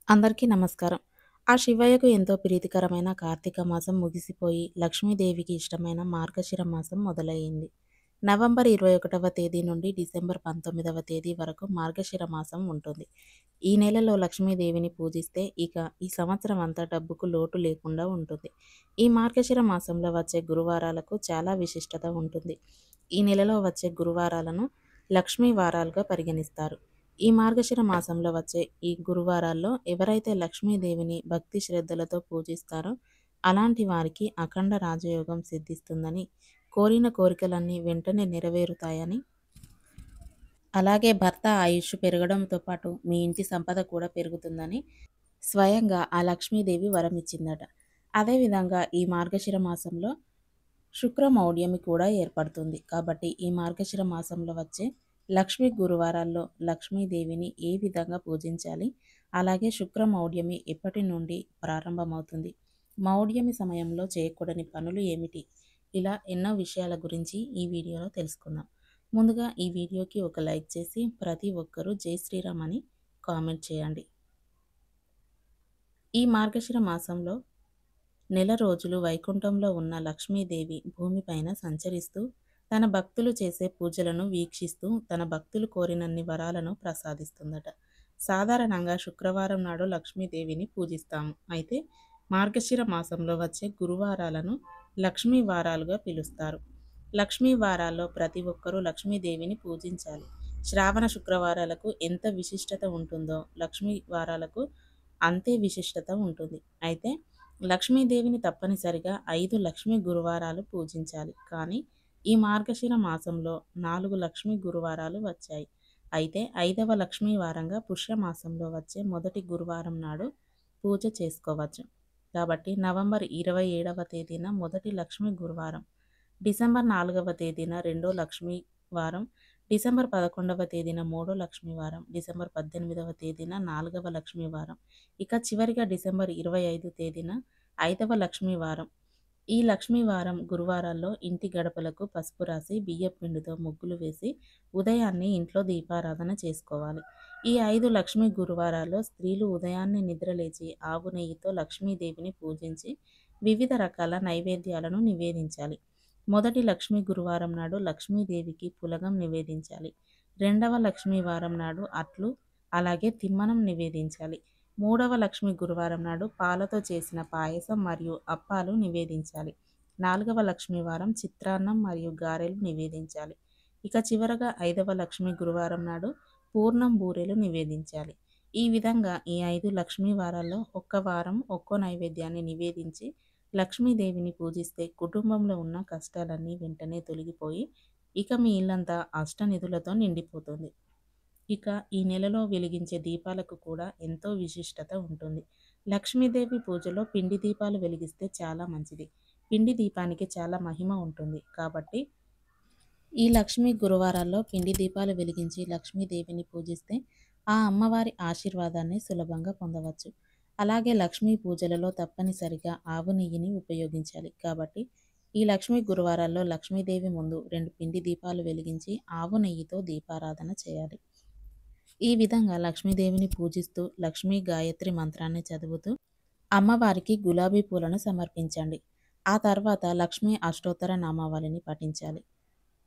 అందరికీ నమస్కారం. ఆ శివయ్యకు ఎంతో ప్రీతికరమైన కార్తీక మాసం ముగిసిపోయి, లక్ష్మీదేవికి ఇష్టమైన మార్గశిర మాసం మొదలయ్యింది. నవంబర్ 21వ తేదీ నుండి డిసెంబర్ 19వ తేదీ వరకు మార్గశిర మాసం ఉంటుంది. ఈ నెలలో లక్ష్మీదేవిని పూజిస్తే ఇక ఈ సంవత్సరం అంతా డబ్బుకు లోటు లేకుండా ఉంటుంది. ఈ మార్గశిర మాసంలో వచ్చే గురువారాలకు చాలా విశిష్టత ఉంటుంది. ఈ నెలలో వచ్చే గురువారాలను లక్ష్మీ వారాలుగా పరిగణిస్తారు. ఈ మార్గశిర మాసంలో వచ్చే ఈ గురువారాల్లో ఎవరైతే లక్ష్మీదేవిని భక్తి శ్రద్ధలతో పూజిస్తారో అలాంటి వారికి అఖండ రాజయోగం సిద్ధిస్తుందని, కోరిన కోరికలన్నీ వెంటనే నెరవేరుతాయని, అలాగే భర్త ఆయుష్ పెరగడంతో పాటు మీ ఇంటి సంపద కూడా పెరుగుతుందని స్వయంగా ఆ లక్ష్మీదేవి వరం ఇచ్చిందట. అదేవిధంగా ఈ మార్గశిర మాసంలో శుక్రమౌఢ్యమి కూడా ఏర్పడుతుంది. కాబట్టి ఈ మార్గశిర మాసంలో వచ్చే లక్ష్మీ గురువారాల్లో లక్ష్మీదేవిని ఏ విధంగా పూజించాలి, అలాగే శుక్రమౌఢ్యమి ఎప్పటి నుండి ప్రారంభమవుతుంది, మౌఢ్యమి సమయంలో చేయకూడని పనులు ఏమిటి, ఇలా ఎన్నో విషయాల గురించి ఈ వీడియోలో తెలుసుకుందాం. ముందుగా ఈ వీడియోకి ఒక లైక్ చేసి ప్రతి ఒక్కరూ జై శ్రీరామ్ అని కామెంట్ చేయండి. ఈ మార్గశిర మాసంలో నెల రోజులు వైకుంఠంలో ఉన్న లక్ష్మీదేవి భూమిపైన సంచరిస్తూ తన భక్తులు చేసే పూజలను వీక్షిస్తూ తన భక్తులు కోరినన్ని వరాలను ప్రసాదిస్తుందట. సాధారణంగా శుక్రవారం నాడు లక్ష్మీదేవిని పూజిస్తాము. అయితే మార్గశిర మాసంలో వచ్చే గురువారాలను లక్ష్మీ వారాలుగా పిలుస్తారు. లక్ష్మీ వారాల్లో ప్రతి ఒక్కరూ లక్ష్మీదేవిని పూజించాలి. శ్రావణ శుక్రవారాలకు ఎంత విశిష్టత ఉంటుందో లక్ష్మీ వారాలకు అంతే విశిష్టత ఉంటుంది. అయితే లక్ష్మీదేవిని తప్పనిసరిగా 5 లక్ష్మీ గురువారాలు పూజించాలి. కానీ ఈ మార్గశిర మాసంలో 4 లక్ష్మీ గురువారాలు వచ్చాయి. అయితే 5వ లక్ష్మీ వారంగా పుష్యమాసంలో వచ్చే మొదటి గురువారం నాడు పూజ చేసుకోవచ్చు. కాబట్టి నవంబర్ 27వ తేదీన మొదటి లక్ష్మీ గురువారం, డిసెంబర్ 4వ తేదీన రెండో లక్ష్మీ వారం, డిసెంబర్ 11వ తేదీన మూడో లక్ష్మీ వారం, డిసెంబర్ 18వ తేదీన 4వ లక్ష్మీ వారం, ఇక చివరిగా డిసెంబర్ 25 తేదీన 5వ లక్ష్మీ వారం. ఈ లక్ష్మీ వారం గురువారాల్లో ఇంటి గడపలకు పసుపు రాసి బియ్యపు పిండితో ముగ్గులు వేసి ఉదయాన్నే ఇంట్లో దీపారాధన చేసుకోవాలి. ఈ 5 లక్ష్మీ గురువారాల్లో స్త్రీలు ఉదయాన్నే నిద్రలేచి ఆవు నెయ్యితో లక్ష్మీదేవిని పూజించి వివిధ రకాల నైవేద్యాలను నివేదించాలి. మొదటి లక్ష్మీ గురువారం నాడు లక్ష్మీదేవికి పులగం నివేదించాలి. రెండవ లక్ష్మీ వారం నాడు అట్లు, అలాగే తిమ్మనం నివేదించాలి. మూడవ లక్ష్మీ గురువారం నాడు పాలతో చేసిన పాయసం మరియు అప్పాలు నివేదించాలి. 4వ లక్ష్మీ వారం చిత్రాన్నం మరియు గారెలు నివేదించాలి. ఇక చివరగా 5వ లక్ష్మీ గురువారం నాడు పూర్ణం బూరెలు నివేదించాలి. ఈ విధంగా ఈ 5 లక్ష్మీ వారాల్లో ఒక్క వారం ఒక్కో నైవేద్యాన్ని నివేదించి లక్ష్మీదేవిని పూజిస్తే కుటుంబంలో ఉన్న కష్టాలన్నీ వెంటనే తొలగిపోయి ఇక మీ ఇల్లంతా అష్టనిధులతో నిండిపోతుంది. ఇక ఈ నెలలో వెలిగించే దీపాలకు కూడా ఎంతో విశిష్టత ఉంటుంది. లక్ష్మీదేవి పూజలో పిండి దీపాలు వెలిగిస్తే చాలా మంచిది. పిండి దీపానికి చాలా మహిమ ఉంటుంది. కాబట్టి ఈ లక్ష్మీ గురువారాల్లో పిండి దీపాలు వెలిగించి లక్ష్మీదేవిని పూజిస్తే ఆ అమ్మవారి ఆశీర్వాదాన్ని సులభంగా పొందవచ్చు. అలాగే లక్ష్మీ పూజలలో తప్పనిసరిగా ఆవు నెయ్యిని ఉపయోగించాలి. కాబట్టి ఈ లక్ష్మీ గురువారాల్లో లక్ష్మీదేవి ముందు 2 పిండి దీపాలు వెలిగించి ఆవు నెయ్యితో దీపారాధన చేయాలి. ఈ విధంగా లక్ష్మీదేవిని పూజిస్తూ లక్ష్మీ గాయత్రి మంత్రాన్ని చదువుతూ అమ్మవారికి గులాబీ పూలను సమర్పించండి. ఆ తర్వాత లక్ష్మీ అష్టోత్తర నామావళిని పఠించాలి.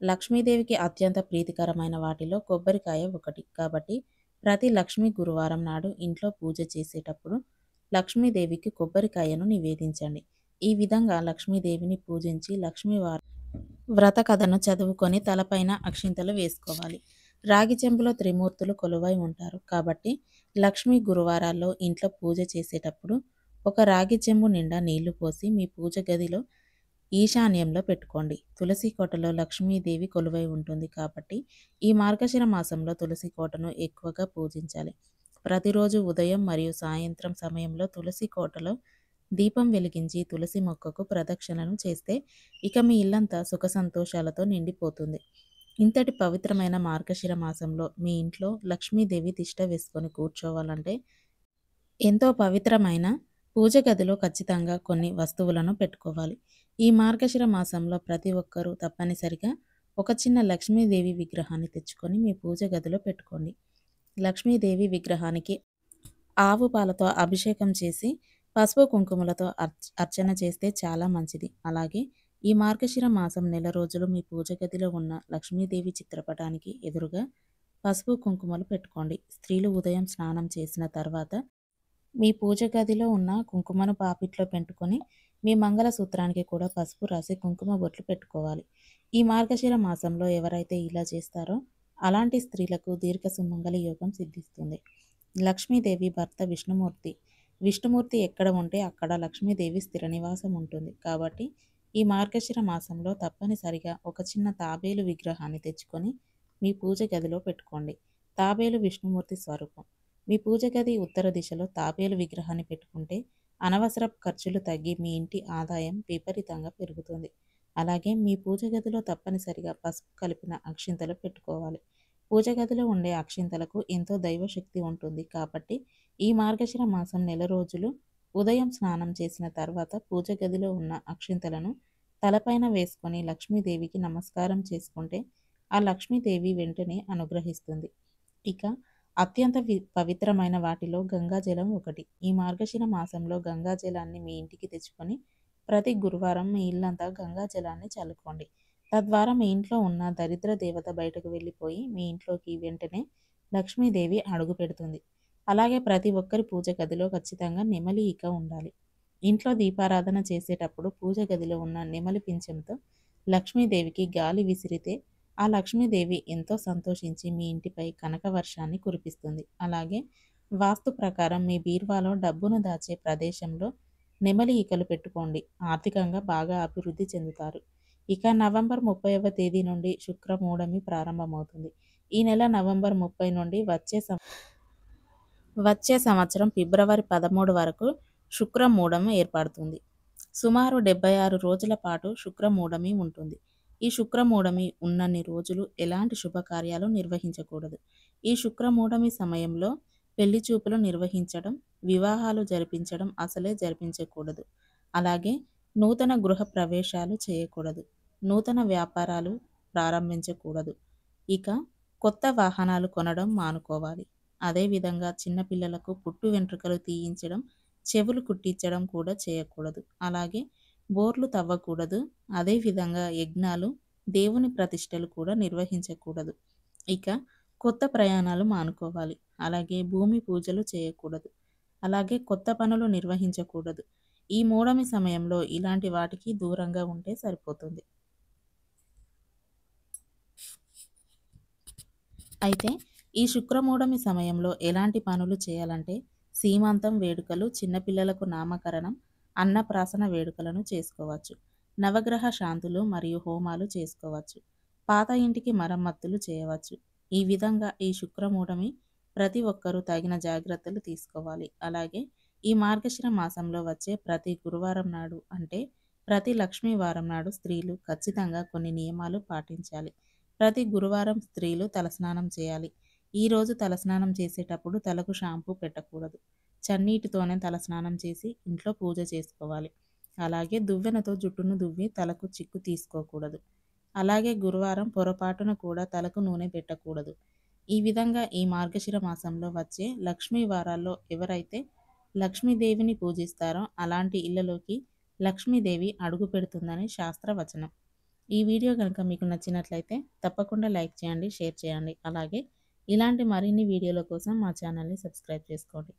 లక్ష్మీదేవికి అత్యంత ప్రీతికరమైన వాటిలో కొబ్బరికాయ ఒకటి. కాబట్టి ప్రతి లక్ష్మీ గురువారం నాడు ఇంట్లో పూజ చేసేటప్పుడు లక్ష్మీదేవికి కొబ్బరికాయను నివేదించండి. ఈ విధంగా లక్ష్మీదేవిని పూజించి లక్ష్మీవారి వ్రత కథను చదువుకొని తలపైన అక్షింతలు వేసుకోవాలి. రాగి చెంబులో త్రిమూర్తులు కొలువై ఉంటారు. కాబట్టి లక్ష్మీ గురువారాల్లో ఇంట్లో పూజ చేసేటప్పుడు ఒక రాగి చెంబు నిండా నీళ్లు పోసి మీ పూజ గదిలో ఈశాన్యంలో పెట్టుకోండి. తులసి కోటలో లక్ష్మీదేవి కొలువై ఉంటుంది. కాబట్టి ఈ మార్గశిర మాసంలో తులసి కోటను ఎక్కువగా పూజించాలి. ప్రతిరోజు ఉదయం మరియు సాయంత్రం సమయంలో తులసి కోటలో దీపం వెలిగించి తులసి మొక్కకు ప్రదక్షిణను చేస్తే ఇక మీ ఇల్లంతా సుఖ సంతోషాలతో నిండిపోతుంది. ఇంతటి పవిత్రమైన మార్గశిర మాసంలో మీ ఇంట్లో లక్ష్మీదేవి తిష్ట వేసుకొని కూర్చోవాలంటే ఎంతో పవిత్రమైన పూజ గదిలో ఖచ్చితంగా కొన్ని వస్తువులను పెట్టుకోవాలి. ఈ మార్గశిర మాసంలో ప్రతి ఒక్కరూ తప్పనిసరిగా ఒక చిన్న లక్ష్మీదేవి విగ్రహాన్ని తెచ్చుకొని మీ పూజ గదిలో పెట్టుకోండి. లక్ష్మీదేవి విగ్రహానికి ఆవు పాలతో అభిషేకం చేసి పసుపు కుంకుమలతో అర్చన చేస్తే చాలా మంచిది. అలాగే ఈ మార్గశిర మాసం నెల రోజులు మీ పూజ గదిలో ఉన్న లక్ష్మీదేవి చిత్రపటానికి ఎదురుగా పసుపు కుంకుమలు పెట్టుకోండి. స్త్రీలు ఉదయం స్నానం చేసిన తర్వాత మీ పూజ గదిలో ఉన్న కుంకుమను పాపిట్లో పెట్టుకొని మీ మంగళసూత్రానికి కూడా పసుపు రాసి కుంకుమ బొట్లు పెట్టుకోవాలి. ఈ మార్గశిర మాసంలో ఎవరైతే ఇలా చేస్తారో అలాంటి స్త్రీలకు దీర్ఘ సుమంగళి యోగం సిద్ధిస్తుంది. లక్ష్మీదేవి భర్త విష్ణుమూర్తి. విష్ణుమూర్తి ఎక్కడ ఉంటే అక్కడ లక్ష్మీదేవి స్థిర నివాసం ఉంటుంది. కాబట్టి ఈ మార్గశిర మాసంలో తప్పనిసరిగా ఒక చిన్న తాబేలు విగ్రహాన్ని తెచ్చుకొని మీ పూజ గదిలో పెట్టుకోండి. తాబేలు విష్ణుమూర్తి స్వరూపం. మీ పూజ గది ఉత్తర దిశలో తాబేలు విగ్రహాన్ని పెట్టుకుంటే అనవసరపు ఖర్చులు తగ్గి మీ ఇంటి ఆదాయం విపరీతంగా పెరుగుతుంది. అలాగే మీ పూజ గదిలో తప్పనిసరిగా పసుపు కలిపిన అక్షింతలు పెట్టుకోవాలి. పూజ గదిలో ఉండే అక్షింతలకు ఎంతో దైవశక్తి ఉంటుంది. కాబట్టి ఈ మార్గశిర మాసం నెల రోజులు ఉదయం స్నానం చేసిన తర్వాత పూజ గదిలో ఉన్న అక్షింతలను తలపైన వేసుకొని లక్ష్మీదేవికి నమస్కారం చేసుకుంటే ఆ లక్ష్మీదేవి వెంటనే అనుగ్రహిస్తుంది. ఇక అత్యంత పవిత్రమైన వాటిలో గంగాజలం ఒకటి. ఈ మార్గశిర మాసంలో గంగాజలాన్ని మీ ఇంటికి తెచ్చుకొని ప్రతి గురువారం మీ ఇల్లంతా గంగాజలాన్ని చల్లుకోండి. తద్వారా మీ ఇంట్లో ఉన్న దరిద్ర దేవత బయటకు వెళ్ళిపోయి మీ ఇంట్లోకి వెంటనే లక్ష్మీదేవి అడుగు పెడుతుంది. అలాగే ప్రతి ఒక్కరి పూజ గదిలో ఖచ్చితంగా నెమలి ఈక ఉండాలి. ఇంట్లో దీపారాధన చేసేటప్పుడు పూజ గదిలో ఉన్న నెమలి పింఛంతో లక్ష్మీదేవికి గాలి విసిరితే ఆ లక్ష్మీదేవి ఎంతో సంతోషించి మీ ఇంటిపై కనక వర్షాన్ని కురిపిస్తుంది. అలాగే వాస్తు ప్రకారం మీ బీరువాలో డబ్బును దాచే ప్రదేశంలో నెమలి ఈకలు పెట్టుకోండి. ఆర్థికంగా బాగా అభివృద్ధి చెందుతారు. ఇక నవంబర్ 30వ తేదీ నుండి శుక్రమూఢమి ప్రారంభమవుతుంది. ఈ నెల నవంబర్ 30 నుండి వచ్చే సంవత్సరం ఫిబ్రవరి 13 వరకు శుక్రమూఢమి ఏర్పడుతుంది. సుమారు 76 రోజుల పాటు శుక్రమూఢమి ఉంటుంది. ఈ శుక్రమూఢమి ఉన్నన్ని రోజులు ఎలాంటి శుభకార్యాలు నిర్వహించకూడదు. ఈ శుక్రమూఢమి సమయంలో పెళ్లి చూపులు నిర్వహించడం, వివాహాలు జరిపించడం అసలే జరిపించకూడదు. అలాగే నూతన గృహ ప్రవేశాలు చేయకూడదు. నూతన వ్యాపారాలు ప్రారంభించకూడదు. ఇక కొత్త వాహనాలు కొనడం మానుకోవాలి. అదేవిధంగా చిన్నపిల్లలకు పుట్టు వెంట్రుకలు తీయించడం, చెవులు కుట్టించడం కూడా చేయకూడదు. అలాగే బోర్లు తవ్వకూడదు. అదేవిధంగా యజ్ఞాలు, దేవుని ప్రతిష్టలు కూడా నిర్వహించకూడదు. ఇక కొత్త ప్రయాణాలు మానుకోవాలి. అలాగే భూమి పూజలు చేయకూడదు. అలాగే కొత్త పనులు నిర్వహించకూడదు. ఈ మూఢమి సమయంలో ఇలాంటి వాటికి దూరంగా ఉంటే సరిపోతుంది. అయితే ఈ శుక్రమూఢమి సమయంలో ఎలాంటి పనులు చేయాలంటే సీమంతం వేడుకలు, చిన్నపిల్లలకు నామకరణం, అన్నప్రాసన వేడుకలను చేసుకోవచ్చు. నవగ్రహ శాంతులు మరియు హోమాలు చేసుకోవచ్చు. పాత ఇంటికి మరమ్మతులు చేయవచ్చు. ఈ విధంగా ఈ శుక్రమూఢమి ప్రతి ఒక్కరూ తగిన జాగ్రత్తలు తీసుకోవాలి. అలాగే ఈ మార్గశిర మాసంలో వచ్చే ప్రతి గురువారం నాడు అంటే ప్రతి లక్ష్మీ వారం నాడు స్త్రీలు ఖచ్చితంగా కొన్ని నియమాలు పాటించాలి. ప్రతి గురువారం స్త్రీలు తలస్నానం చేయాలి. ఈరోజు తలస్నానం చేసేటప్పుడు తలకు షాంపూ పెట్టకూడదు. చన్నీటితోనే తలస్నానం చేసి ఇంట్లో పూజ చేసుకోవాలి. అలాగే దువ్వెనతో జుట్టును దువ్వి తలకు చిక్కు తీసుకోకూడదు. అలాగే గురువారం పొరపాటున కూడా తలకు నూనె పెట్టకూడదు. ఈ విధంగా ఈ మార్గశిర మాసంలో వచ్చే లక్ష్మీ వారాల్లో ఎవరైతే లక్ష్మీదేవిని పూజిస్తారో అలాంటి ఇళ్లలోకి లక్ష్మీదేవి అడుగు పెడుతుందని శాస్త్రవచనం. ఈ వీడియో కనుక మీకు నచ్చినట్లయితే తప్పకుండా లైక్ చేయండి, షేర్ చేయండి. అలాగే ఇలాంటి మరిన్ని వీడియోల కోసం మా ఛానల్ని సబ్స్క్రైబ్ చేసుకోండి.